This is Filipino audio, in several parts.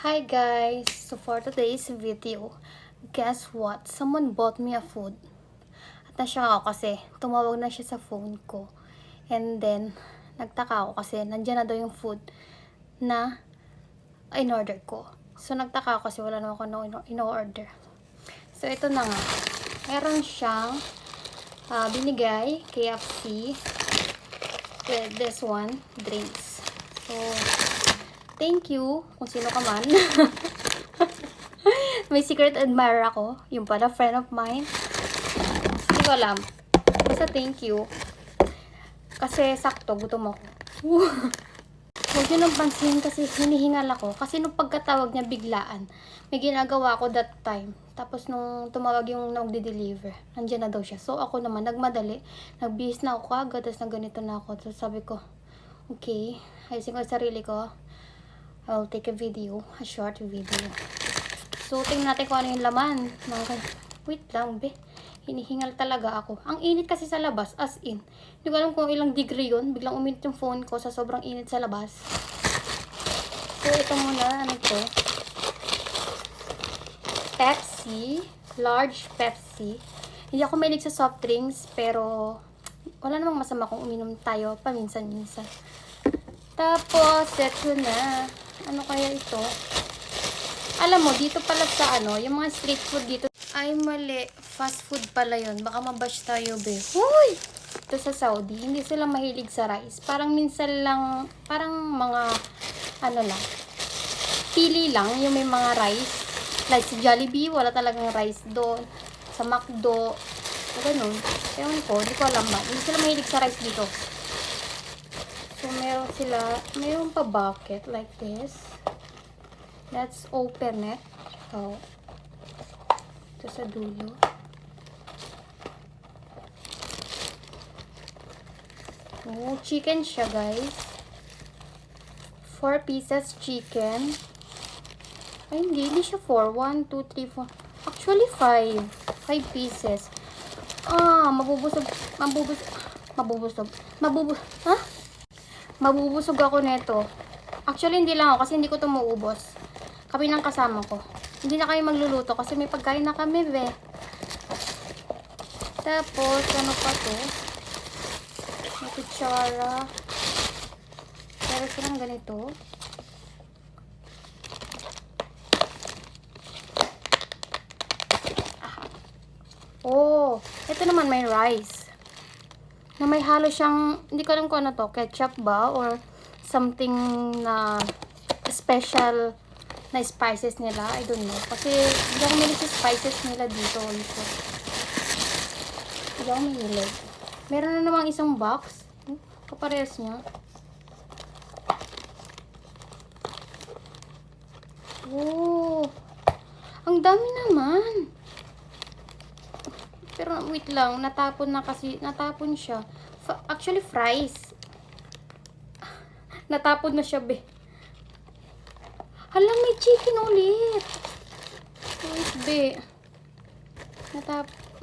Hi guys! So for today's video, guess what? Someone bought me a food. At nasya ako kasi tumawag na siya sa phone ko. And then, nagtaka ako kasi nandiyan na daw yung food na in-order ko. So nagtaka ako kasi wala naman ako in-order. So ito na nga. Meron siyang binigay KFC with this one, drinks. So, thank you kung sino ka man. May secret admirer ako. Yung pala, friend of mine. Hindi ko alam. Basta thank you. Kasi sakto, gutom ako. Huwag nyo nang pansin kasi hinihingal ako. Kasi nung pagkatawag niya biglaan, may ginagawa ako that time. Tapos nung tumawag yung nag-deliver, nandiyan na daw siya. So ako naman, nagmadali. Nagbihis na ako agad, tapos nagganito na ako. So sabi ko, okay, ayusin ko yung sarili ko. I'll take a video, a short video. So, tingnan natin kung ano yung laman. Wait lang, be. Hinihingal talaga ako. Ang init kasi sa labas, as in. Hindi ko alam kung ilang degree yun. Biglang uminit yung phone ko sa sobrang init sa labas. So, ito muna. Ano ito? Pepsi. Large Pepsi. Hindi ako mahilig sa soft drinks, pero wala namang masama kung uminom tayo paminsan-minsan. Tapos, ito na. Ano kaya ito? Alam mo, dito pala sa yung mga street food dito. Ay, mali. Fast food pala yun. Baka mabash tayo, be. Uy! Ito sa Saudi, hindi sila mahilig sa rice. Parang minsan lang, parang mga, lang, pili lang yung may mga rice. Like sa Jollibee, wala talagang rice doon. Sa McDo, ganun. Ewan ko, di ko alam ba. Hindi sila mahilig sa rice dito. So, meron pa bucket like this. Let's open it. Oh. Ito sa dulo. Oh, chicken siya, guys. 4 pieces chicken. Ay, hindi siya 4. 1, 2, 3, 4. Actually, 5. 5 pieces. Mabubusog ako neto. Actually, hindi lang ako kasi hindi ko ito mauubos. Kami ng kasama ko. Hindi na kayo magluluto kasi may pagkain na kami, be. Tapos, ano pa to? May kutsara. Pero silang ganito. Oh, ito naman may rice. Na may halo siyang, hindi ko alam kung ano to, ketchup ba? Or something na special na spices nila. I don't know. Kasi hindi ako mahilig sa spices nila dito. Hindi ako mahilig. Meron na namang isang box. Kaparehas niya. Oh! Ang dami naman! Pero wait lang. Natapon siya. Actually, fries. Natapon na siya, be. Hala, may chicken ulit. Wait, be.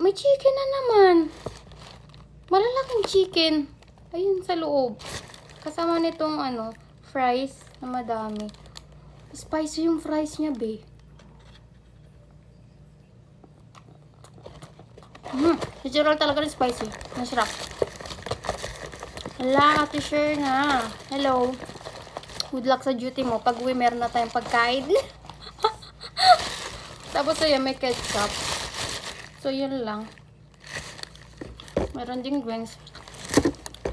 May chicken na naman. Malalaking chicken. Ayun, sa loob. Kasama nitong, fries na madami. Spicy yung fries niya, be. Natural talaga rin spicy. Masarap. Hala, Ate Sherna. Hello. Good luck sa duty mo. Pag uwi, meron na tayong pagkain. Tapos ayan, may ketchup. So, yun lang. Meron ding drinks.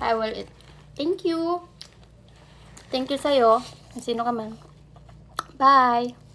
I will eat. Thank you. Thank you sa'yo. Sino ka man. Bye.